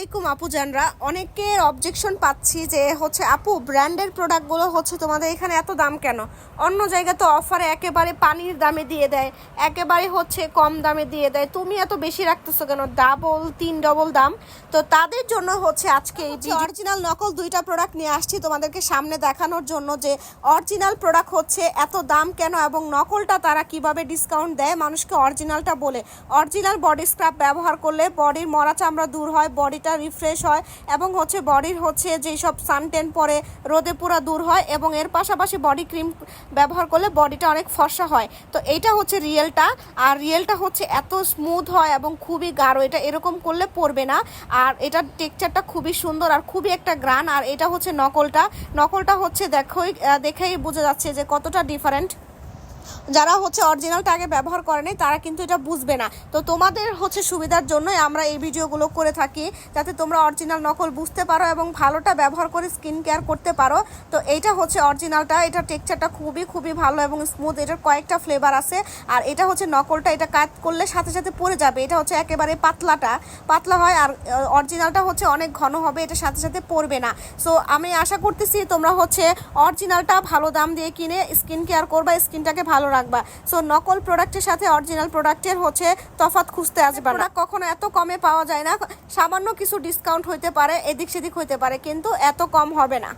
আলাইকুম আপুজানরা, অনেকের অবজেকশন পাচ্ছি যে আপু ব্র্যান্ডের প্রোডাক্টগুলো তোমাদের এখানে এত দাম কেন? অন্য জায়গায় তো অফারে একেবারে পানির দামে দিয়ে দেয়, একেবারে কম দামে দিয়ে দেয়, তুমি এত বেশি রাখতেছো কেন? ডাবল 3 ডবল দাম। তো তাদের জন্য আজকে এই অরিজিনাল নকল দুইটা প্রোডাক্ট নিয়ে আসছি তোমাদেরকে সামনে দেখানোর জন্য যে অরিজিনাল প্রোডাক্ট এত দাম কেন এবং নকলটা তারা কিভাবে ডিসকাউন্ট দেয় মানুষকে অরিজিনালটা বলে। অরিজিনাল বডি স্ক্রাব ব্যবহার করলে বডির মরা চামড়া দূর হয়, বডিটা রিফ্রেশ হয় এবং বডির যেই সব সানটেন পরে রোদে পুরা দূর হয় এবং এর পাশাপাশি বডি ক্রিম ব্যবহার করলে বডিটা অনেক ফর্সা হয়। তো এইটা রিয়েলটা, আর রিয়েলটা এত স্মুথ হয় এবং খুবই গাঢ়, এটা এরকম করলে পড়বে না। আর এটার টেক্সচারটা খুবই সুন্দর আর খুবই একটা গ্রান। আর এটা নকলটা, দেখেই বোঝা যাচ্ছে যে কতটা ডিফারেন্ট। যারা অরিজিনালটা আগে ব্যবহার করে নাই তারা কিন্তু এটা বুঝবে না। তো তোমাদের সুবিধার জন্যই আমরা এই ভিডিওগুলো করে থাকি, যাতে তোমরা অরিজিনাল নকল বুঝতে পারো এবং ভালোটা ব্যবহার করে স্কিন কেয়ার করতে পারো। তো এইটা অরিজিনালটা, এটা টেক্সচারটা খুবই ভালো এবং স্মুথ, এটার কয়েকটা ফ্লেভার আছে। আর এটা নকলটা, এটা কাট করলে সাথে সাথে পড়ে যাবে। এটা একেবারে পাতলা হয়, আর অরিজিনালটা অনেক ঘন হবে, এটা সাথে সাথে পড়বে না। সো আমি আশা করতেছি তোমরা অরিজিনালটা ভালো দাম দিয়ে কিনে স্কিন কেয়ার করবা, স্কিনটাকে ভালো রাখবা। সো নকল প্রোডাক্টের সাথে অরিজিনাল প্রোডাক্টের তফাৎ খুঁজতে আসবে না। কখনো এত কমে পাওয়া যায় না, সামান্য কিছু ডিসকাউন্ট হইতে পারে, এদিক সেদিক হইতে পারে, কিন্তু এত কম হবে না।